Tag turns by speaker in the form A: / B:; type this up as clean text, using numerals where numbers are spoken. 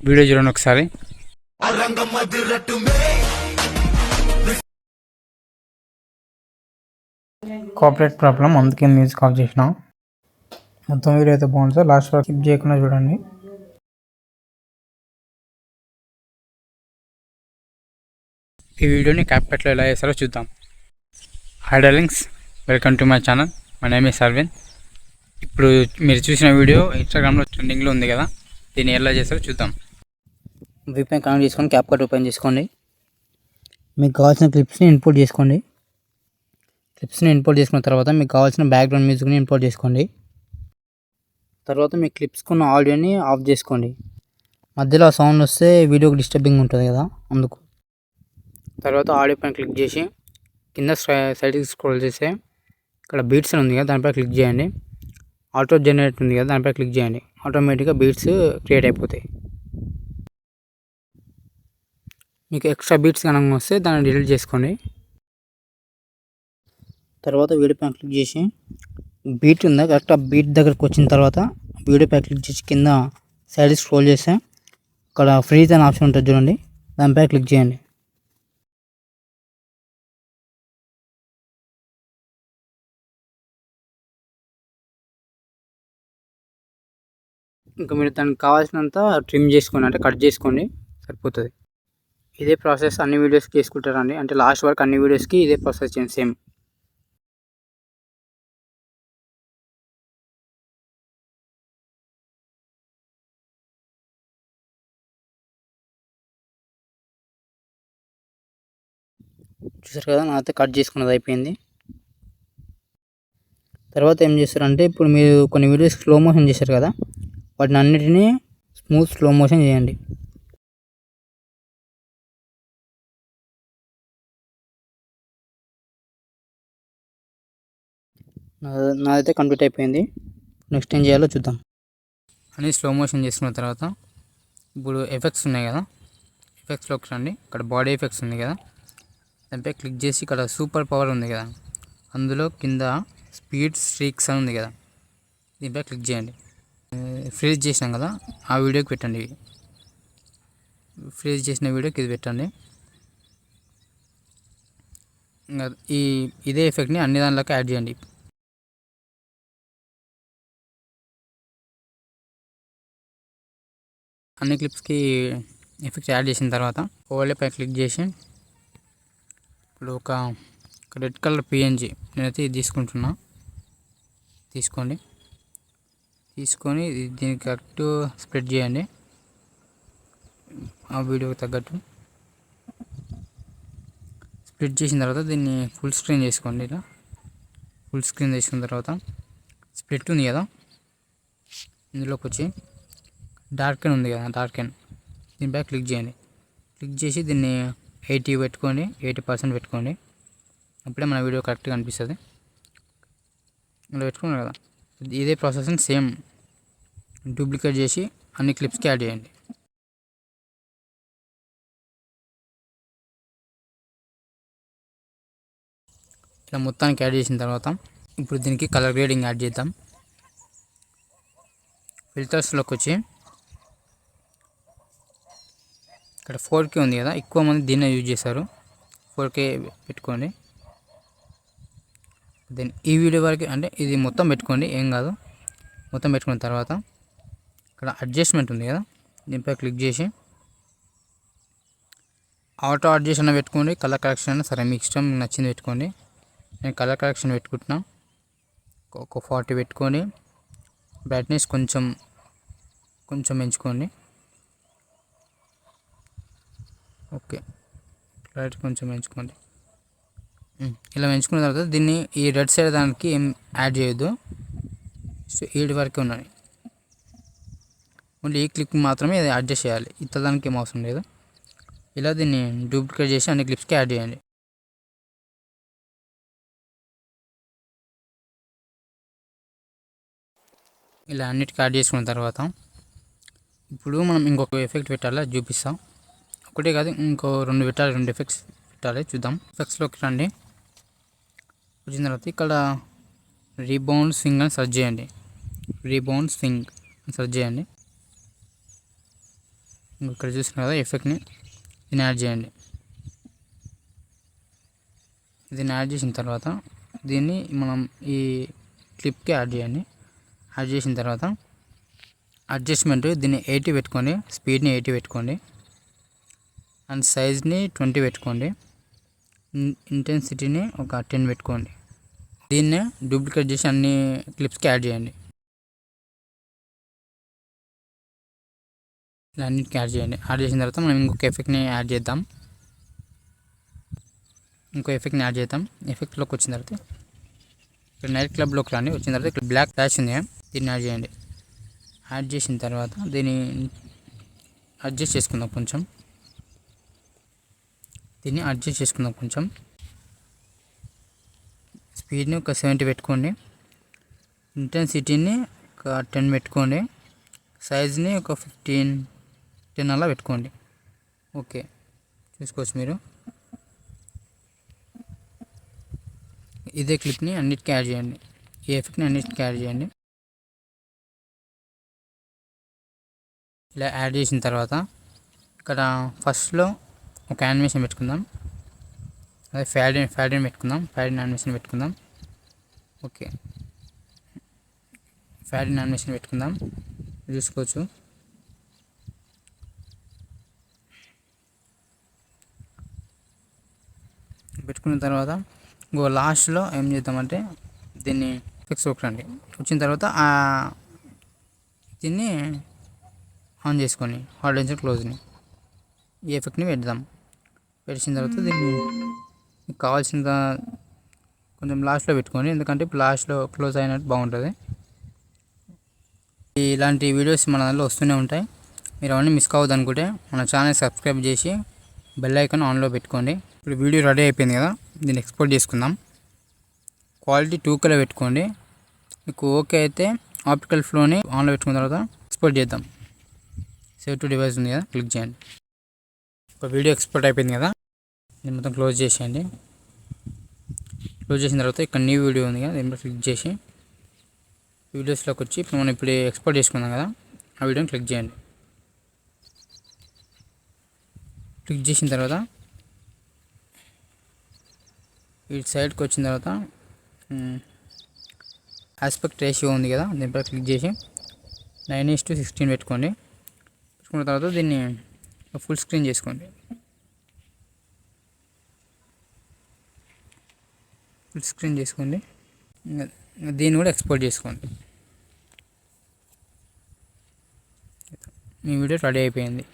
A: Video చూడండి ఒకసారి. Copyright problem, అందుకే మ్యూజిక్ ఆఫ్ చేసిన. మొత్తం వీడియో అయితే బాగుంటుంది, లాస్ట్ వరకు స్కిప్ చేయకుండా చూడండి. ఈ వీడియోని క్యాప్కట్లో ఎలా చేస్తారో చూద్దాం. Hi darlings, welcome to my channel. My name is Aravind. ఇప్పుడు మీరు చూసిన వీడియో ఇన్స్టాగ్రామ్లో ట్రెండింగ్లో ఉంది కదా, దీన్ని ఎలా చేస్తారో చూద్దాం. VPN కనెక్ట్ చేసుకొని క్యాప్కట్ ఓపెన్ చేసుకోండి. మీకు కావాల్సిన క్లిప్స్ని ఇంపోర్ట్ చేసుకోండి. క్లిప్స్ని ఇంపోర్ట్ చేసుకున్న తర్వాత మీకు కావాల్సిన బ్యాక్గ్రౌండ్ మ్యూజిక్ని ఇంపోర్ట్ చేసుకోండి. తర్వాత మీ క్లిప్స్కున్న ఆడియోని ఆఫ్ చేసుకోండి. మధ్యలో సౌండ్ వస్తే వీడియోకి డిస్టర్బింగ్ ఉంటుంది కదా, అందుకు. తర్వాత ఆడియో పైన క్లిక్ చేసి కింద సైడ్కి స్క్రోల్ చేస్తే ఇక్కడ బీట్స్ అని ఉంది కదా, దానిపై క్లిక్ చేయండి. ఆటో జనరేట్ ఉంది కదా, దానిపై క్లిక్ చేయండి. ఆటోమేటిక్గా బీట్స్ క్రియేట్ అయిపోతాయి. మీకు ఎక్స్ట్రా బీట్స్ కనుక వస్తే దాన్ని డిలీట్ చేసుకోండి. తర్వాత వీడియో పైన క్లిక్ చేసి బీట్ ఉందా కరెక్ట్, ఆ బీట్ దగ్గరకు వచ్చిన తర్వాత వీడియో పైన క్లిక్ చేసి కింద సైడ్ స్క్రోల్ చేస్తే అక్కడ ఫ్రీజ్ అనే ఆప్షన్ ఉంటుంది చూడండి, దానిపై క్లిక్ చేయండి. ఇంకా మీరు దానికి కావాల్సినంత ట్రిమ్ చేసుకోండి, అంటే కట్ చేసుకోండి, సరిపోతుంది. ఇదే ప్రాసెస్ అన్ని వీడియోస్కి చేసుకుంటారండి, అంటే లాస్ట్ వరకు అన్ని వీడియోస్కి ఇదే ప్రాసెస్ చేయండి సేమ్. చూసారు కదా, నాతో కట్ చేసుకున్నది అయిపోయింది. తర్వాత ఏం చేస్తారంటే, ఇప్పుడు మీరు కొన్ని వీడియోస్ స్లో మోషన్ చేశారు కదా, వాటిని అన్నిటినీ స్మూత్ స్లో మోషన్ చేయండి. నాదైతే కంప్లీట్ అయిపోయింది. నెక్స్ట్ ఏం చేయాలో చూద్దాం. అన్నీ స్లో మోషన్ చేసుకున్న తర్వాత ఇప్పుడు ఎఫెక్ట్స్ ఉన్నాయి కదా, ఎఫెక్ట్స్లోకి రండి. ఇక్కడ బాడీ ఎఫెక్ట్స్ ఉంది కదా, దానిపై క్లిక్ చేసి ఇక్కడ సూపర్ పవర్ ఉంది కదా, అందులో కింద స్పీడ్ స్ట్రీక్స్ అని ఉంది కదా, దీనిపై క్లిక్ చేయండి. ఫ్రీజ్ చేసినాం కదా, ఆ వీడియోకి పెట్టండి. ఫ్రీజ్ చేసిన వీడియోకి ఇది పెట్టండి. ఇంకా ఇదే ఎఫెక్ట్ని అన్ని దానిలోకి యాడ్ చేయండి. అన్ని క్లిప్స్కి ఎఫెక్ట్స్ యాడ్ చేసిన తర్వాత ఓవర్లే పై క్లిక్ చేసి ఇప్పుడు ఒక రెడ్ కలర్ PNG నేనైతే ఇది తీసుకుంటున్నా. తీసుకొని దీనికి కరెక్ట్ స్ప్రెడ్ చేయండి, ఆ వీడియోకి తగ్గట్టు. స్ప్రెడ్ చేసిన తర్వాత దీన్ని ఫుల్ స్క్రీన్ చేసుకోండి. ఇలా ఫుల్ స్క్రీన్ చేసుకున్న తర్వాత స్ప్లిట్ ఉంది కదా, ఇందులోకి వచ్చి డార్కెన్ ఉంది కదా, డార్కెన్ దీనిపై క్లిక్ చేయండి. క్లిక్ చేసి దీన్ని 80 పెట్టుకోండి, 80% పెట్టుకోండి. అప్పుడే మన వీడియో కరెక్ట్గా అనిపిస్తుంది. ఇలా పెట్టుకున్నారు కదా, ఇదే ప్రాసెస్ని సేమ్ డూప్లికేట్ చేసి అన్ని క్లిప్స్కి యాడ్ చేయండి. ఇలా మొత్తానికి యాడ్ చేసిన తర్వాత ఇప్పుడు దీనికి కలర్ గ్రేడింగ్ యాడ్ చేద్దాం. ఫిల్టర్స్లోకి వచ్చి ఇక్కడ 4K ఉంది కదా, ఎక్కువ మంది దీన్నే యూజ్ చేస్తారు. 4K పెట్టుకోండి. దెన్ ఈ వీడియో వరకు అంటే ఇది మొత్తం పెట్టుకోండి, ఏం కాదు. మొత్తం పెట్టుకున్న తర్వాత ఇక్కడ అడ్జస్ట్మెంట్ ఉంది కదా, దీనిపై క్లిక్ చేసి ఆటో అడ్జస్ట్ అన్న పెట్టుకోండి, కలర్ కరెక్షన్ అన్న సరే మీకు ఇష్టం, నచ్చింది పెట్టుకోండి. నేను కలర్ కరెక్షన్ పెట్టుకుంటున్నా. ఒక 40 పెట్టుకొని బ్రైట్నెస్ కొంచెం పెంచుకోండి. ఓకే, లైట్ కొంచెం పెంచుకోండి. ఇలా పెంచుకున్న తర్వాత దీన్ని ఈ రెడ్ సైడ్ దానికి ఏం యాడ్ చేయొద్దు, సో 7 వరకే ఉన్నాయి. ఓన్లీ ఈ క్లిప్ మాత్రమే అడ్జస్ట్ చేయాలి, ఇతర దానికి ఏం అవసరం లేదు. ఇలా దీన్ని డూప్లికేట్ చేసి అన్ని క్లిప్స్కి యాడ్ చేయండి. ఇలా అన్నిటికీ యాడ్ చేసుకున్న తర్వాత ఇప్పుడు మనం ఇంకొక ఎఫెక్ట్ పెట్టాలి, అది చూపిస్తాం. ఒకటే కాదు, ఇంకో 2 పెట్టాలి, 2 ఎఫెక్ట్స్ పెట్టాలి. చూద్దాం. ఎఫెక్ట్స్లోకి రండి. వచ్చిన తర్వాత ఇక్కడ రీబౌండ్ స్వింగ్ అని సెర్చ్ చేయండి. రీబౌండ్ స్వింగ్ అని సెర్చ్ చేయండి. ఇక్కడ చూస్తున్నారు కదా ఎఫెక్ట్ని, దీన్ని యాడ్ చేయండి. దీన్ని యాడ్ చేసిన తర్వాత దీన్ని మనం ఈ క్లిప్కి యాడ్ చేయండి. యాడ్ చేసిన తర్వాత అడ్జస్ట్మెంట్ దీన్ని 80 పెట్టుకోండి, స్పీడ్ని 80 పెట్టుకోండి, అండ్ సైజ్ని 20 పెట్టుకోండి, ఇంటెన్సిటీని ఒక 10 పెట్టుకోండి. దీన్నే డూప్లికేట్ చేసి అన్ని క్లిప్స్కి యాడ్ చేయండి. ఇలా అన్నిటికీ యాడ్ చేయండి. యాడ్ చేసిన తర్వాత మనం ఇంకొక ఎఫెక్ట్ని యాడ్ చేద్దాం. ఎఫెక్ట్లోకి వచ్చిన తర్వాత ఇక్కడ నైట్ క్లబ్లోకి రండి. వచ్చిన తర్వాత ఇక్కడ బ్లాక్ ఫ్లాష్ ఉంది, దీన్ని యాడ్ చేయండి. యాడ్ చేసిన తర్వాత దీన్ని అడ్జస్ట్ చేసుకుందాం కొంచెం. స్పీడ్ని ఒక 70 పెట్టుకోండి, ఇంటెన్సిటీని ఒక 10 పెట్టుకోండి, సైజ్ని ఒక 10 అలా పెట్టుకోండి. ఓకే, చూసుకోవచ్చు మీరు. ఇదే క్లిప్ని అన్నిటికీ యాడ్ చేయండి, ఈ ఎఫెక్ట్ని అన్నిటికీ యాడ్ చేయండి. ఇలా యాడ్ చేసిన తర్వాత ఇక్కడ ఫస్ట్లో ఒక యానిమేషన్ పెట్టుకుందాం, అదే ఫ్యాడ్ పెట్టుకుందాం, యానిమేషన్ పెట్టుకుందాం. ఓకే, ఫ్యాడ్ యానిమేషన్ పెట్టుకుందాం, చూసుకోవచ్చు. పెట్టుకున్న తర్వాత ఇంకో లాస్ట్లో ఏం చేద్దామంటే దీన్ని ఫిక్స్ ఒకరండి. వచ్చిన తర్వాత దీన్ని ఆన్ చేసుకొని హార్డ్ క్లోజ్ని ఈ ఎఫెక్ట్ని పెట్టిన తర్వాత దీన్ని కావాల్సిన కొంచెం లాస్ట్లో పెట్టుకోండి, ఎందుకంటే ఇప్పుడు లాస్ట్లో క్లోజ్ అయినట్టు బాగుంటుంది. ఇలాంటి వీడియోస్ మన దాంట్లో వస్తూనే ఉంటాయి. మీరు అవన్నీ మిస్ కావద్దు అనుకుంటే మన ఛానల్ సబ్స్క్రైబ్ చేసి బెల్ ఐకాన్ ఆన్లో పెట్టుకోండి. ఇప్పుడు వీడియో రెడీ అయిపోయింది కదా, దీన్ని ఎక్స్పోర్ట్ చేసుకుందాం. క్వాలిటీ 2Kలో పెట్టుకోండి. మీకు ఓకే అయితే ఆప్టికల్ ఫ్లోని ఆన్లో పెట్టుకున్న తర్వాత ఎక్స్పోర్ట్ చేద్దాం. సేవ్ టు డివైస్ ఉంది కదా, క్లిక్ చేయండి. ఒక వీడియో ఎక్స్పోర్ట్ అయిపోయింది కదా, దీన్ని మొత్తం క్లోజ్ చేసేయండి. క్లోజ్ చేసిన తర్వాత ఇక్కడ న్యూ వీడియో ఉంది కదా, దీనిలో క్లిక్ చేసి వీడియోస్లోకి వచ్చి మనం ఇప్పుడు ఎక్స్పోర్ట్ చేసుకున్నాం కదా, ఆ వీడియోని క్లిక్ చేయండి. క్లిక్ చేసిన తర్వాత ఈ సైడ్కి వచ్చిన తర్వాత ఆస్పెక్ట్ రేషియో ఉంది కదా, దీనిపై క్లిక్ చేసి 9:16 పెట్టుకున్న తర్వాత దీన్ని ఫుల్ స్క్రీన్ చేసుకోండి. దీన్ని కూడా ఎక్స్పోర్ట్ చేసుకోండి. మీ వీడియో రెడీ అయిపోయింది.